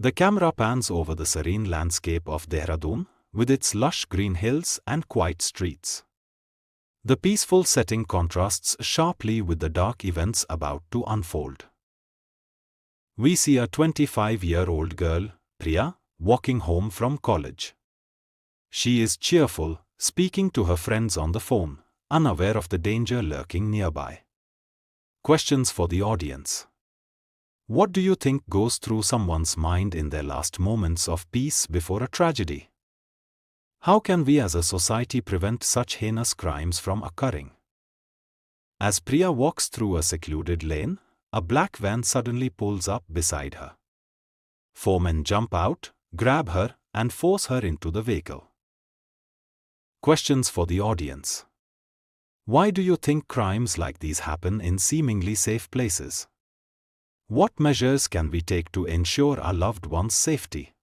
The camera pans over the serene landscape of Dehradun, with its lush green hills and quiet streets. The peaceful setting contrasts sharply with the dark events about to unfold. We see a 25-year-old girl, Priya, walking home from college. She is cheerful, speaking to her friends on the phone, unaware of the danger lurking nearby. Questions for the audience. What do you think goes through someone's mind in their last moments of peace before a tragedy? How can we as a society prevent such heinous crimes from occurring? As Priya walks through a secluded lane, a black van suddenly pulls up beside her. Four men jump out, grab her, and force her into the vehicle. Questions for the audience. Why do you think crimes like these happen in seemingly safe places? What measures can we take to ensure our loved ones' safety?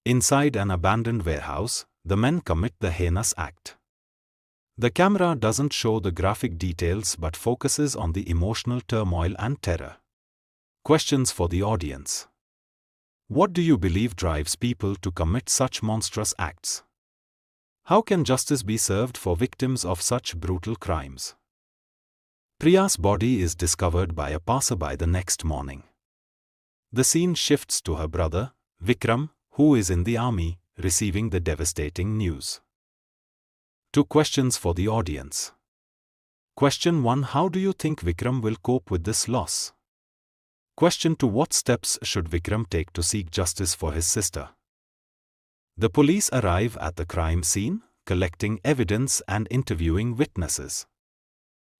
Inside an abandoned warehouse, the men commit the heinous act. The camera doesn't show the graphic details but focuses on the emotional turmoil and terror. Questions for the audience. What do you believe drives people to commit such monstrous acts? How can justice be served for victims of such brutal crimes? Priya's body is discovered by a passerby the next morning. The scene shifts to her brother, Vikram, who is in the army, receiving the devastating news. 2 questions for the audience. Question 1. How do you think Vikram will cope with this loss? Question 2. What steps should Vikram take to seek justice for his sister? The police arrive at the crime scene, collecting evidence and interviewing witnesses.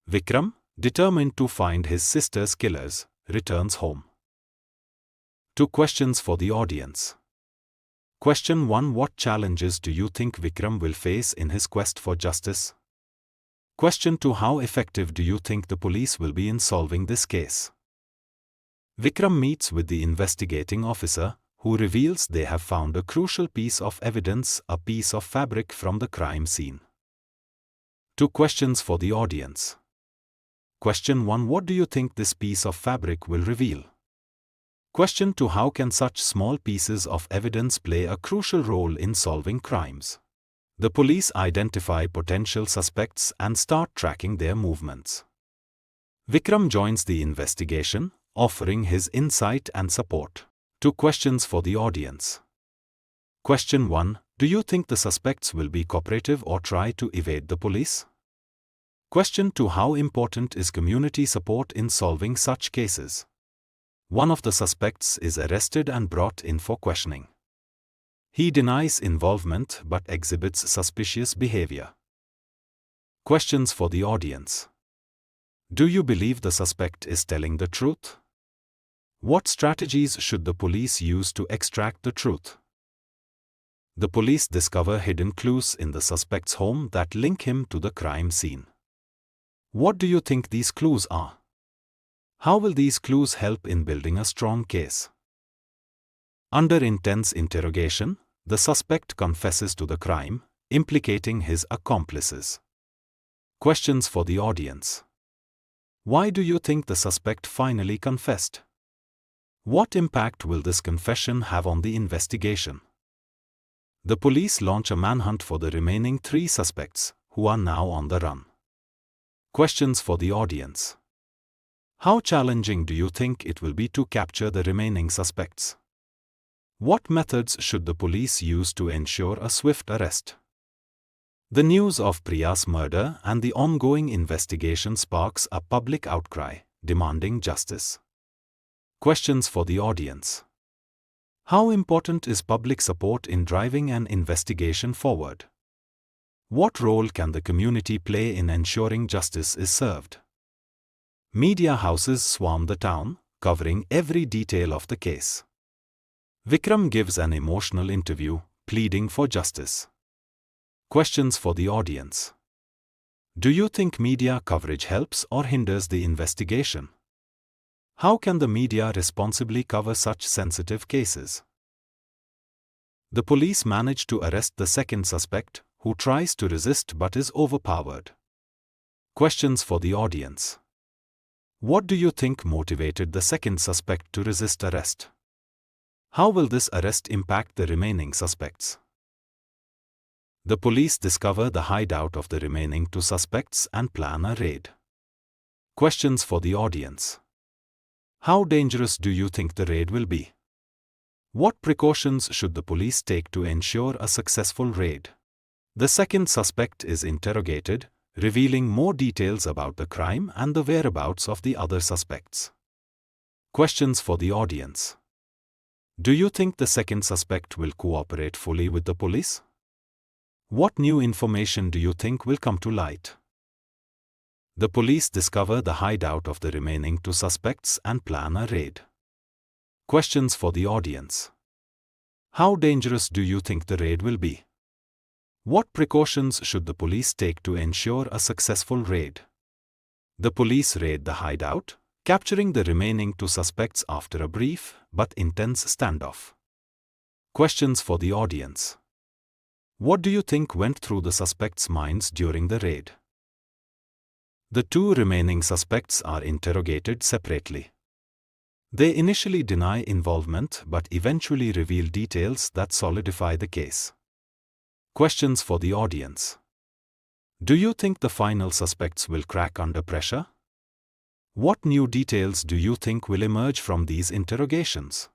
Vikram, determined to find his sister's killers, returns home. 2 questions for the audience. Question 1. What challenges do you think Vikram will face in his quest for justice? Question 2. How effective do you think the police will be in solving this case? Vikram meets with the investigating officer, who reveals they have found a crucial piece of evidence, a piece of fabric from the crime scene. 2 questions for the audience. Question 1. What do you think this piece of fabric will reveal? Question 2. How can such small pieces of evidence play a crucial role in solving crimes? The police identify potential suspects and start tracking their movements. Vikram joins the investigation, offering his insight and support. 2 questions for the audience. Question 1. Do you think the suspects will be cooperative or try to evade the police? Question 2. How important is community support in solving such cases? One of the suspects is arrested and brought in for questioning. He denies involvement but exhibits suspicious behavior. Questions for the audience. Do you believe the suspect is telling the truth? What strategies should the police use to extract the truth? The police discover hidden clues in the suspect's home that link him to the crime scene. What do you think these clues are? How will these clues help in building a strong case? Under intense interrogation, the suspect confesses to the crime, implicating his accomplices. Questions for the audience. Why do you think the suspect finally confessed? What impact will this confession have on the investigation? The police launch a manhunt for the remaining 3 suspects, who are now on the run. Questions for the audience. How challenging do you think it will be to capture the remaining suspects? What methods should the police use to ensure a swift arrest? The news of Priya's murder and the ongoing investigation sparks a public outcry, demanding justice. Questions for the audience. How important is public support in driving an investigation forward? What role can the community play in ensuring justice is served? Media houses swarm the town, covering every detail of the case. Vikram gives an emotional interview, pleading for justice. Questions for the audience. Do you think media coverage helps or hinders the investigation? How can the media responsibly cover such sensitive cases? The police manage to arrest the second suspect, who tries to resist but is overpowered. Questions for the audience. What do you think motivated the second suspect to resist arrest? How will this arrest impact the remaining suspects? The police discover the hideout of the remaining two suspects and plan a raid. Questions for the audience. How dangerous do you think the raid will be? What precautions should the police take to ensure a successful raid? The second suspect is interrogated, revealing more details about the crime and the whereabouts of the other suspects. Questions for the audience. Do you think the second suspect will cooperate fully with the police? What new information do you think will come to light? The police discover the hideout of the remaining two suspects and plan a raid. Questions for the audience. How dangerous do you think the raid will be? What precautions should the police take to ensure a successful raid? The police raid the hideout, capturing the remaining two suspects after a brief but intense standoff. Questions for the audience. What do you think went through the suspects' minds during the raid? The two remaining suspects are interrogated separately. They initially deny involvement but eventually reveal details that solidify the case. Questions for the audience. Do you think the final suspects will crack under pressure? What new details do you think will emerge from these interrogations?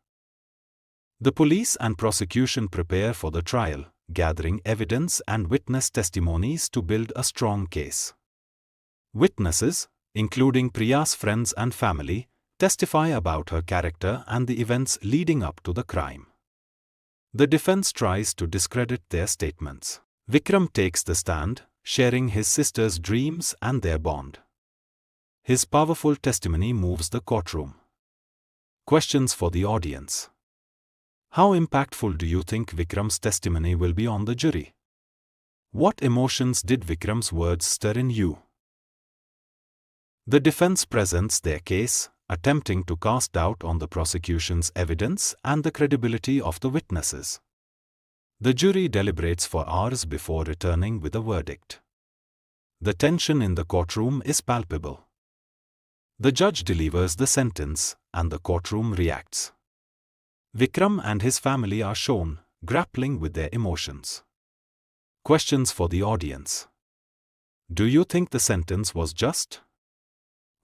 The police and prosecution prepare for the trial, gathering evidence and witness testimonies to build a strong case. Witnesses, including Priya's friends and family, testify about her character and the events leading up to the crime. The defense tries to discredit their statements. Vikram takes the stand, sharing his sister's dreams and their bond. His powerful testimony moves the courtroom. Questions for the audience. How impactful do you think Vikram's testimony will be on the jury? What emotions did Vikram's words stir in you? The defense presents their case, attempting to cast doubt on the prosecution's evidence and the credibility of the witnesses. The jury deliberates for hours before returning with a verdict. The tension in the courtroom is palpable. The judge delivers the sentence, and the courtroom reacts. Vikram and his family are shown, grappling with their emotions. Questions for the audience. Do you think the sentence was just?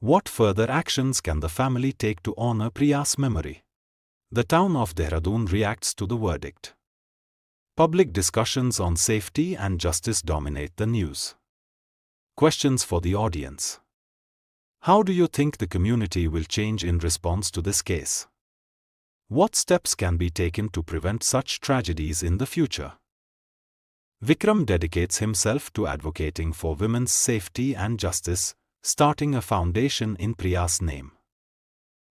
What further actions can the family take to honor Priya's memory? The town of Dehradun reacts to the verdict. Public discussions on safety and justice dominate the news. Questions for the audience. How do you think the community will change in response to this case? What steps can be taken to prevent such tragedies in the future? Vikram dedicates himself to advocating for women's safety and justice, starting a foundation in Priya's name.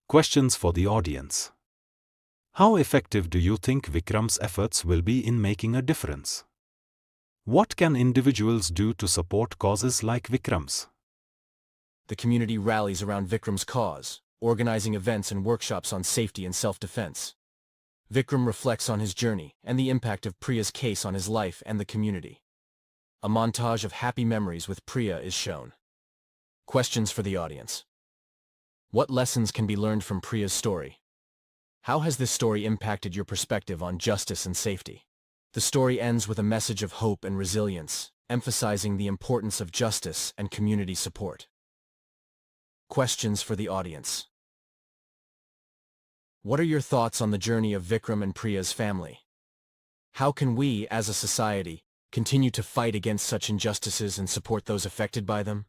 Questions for the audience. How effective do you think Vikram's efforts will be in making a difference? What can individuals do to support causes like Vikram's? The community rallies around Vikram's cause, organizing events and workshops on safety and self-defense. Vikram reflects on his journey and the impact of Priya's case on his life and the community. A montage of happy memories with Priya is shown. Questions for the audience. What lessons can be learned from Priya's story? How has this story impacted your perspective on justice and safety? The story ends with a message of hope and resilience, emphasizing the importance of justice and community support. Questions for the audience. What are your thoughts on the journey of Vikram and Priya's family? How can we, as a society, continue to fight against such injustices and support those affected by them?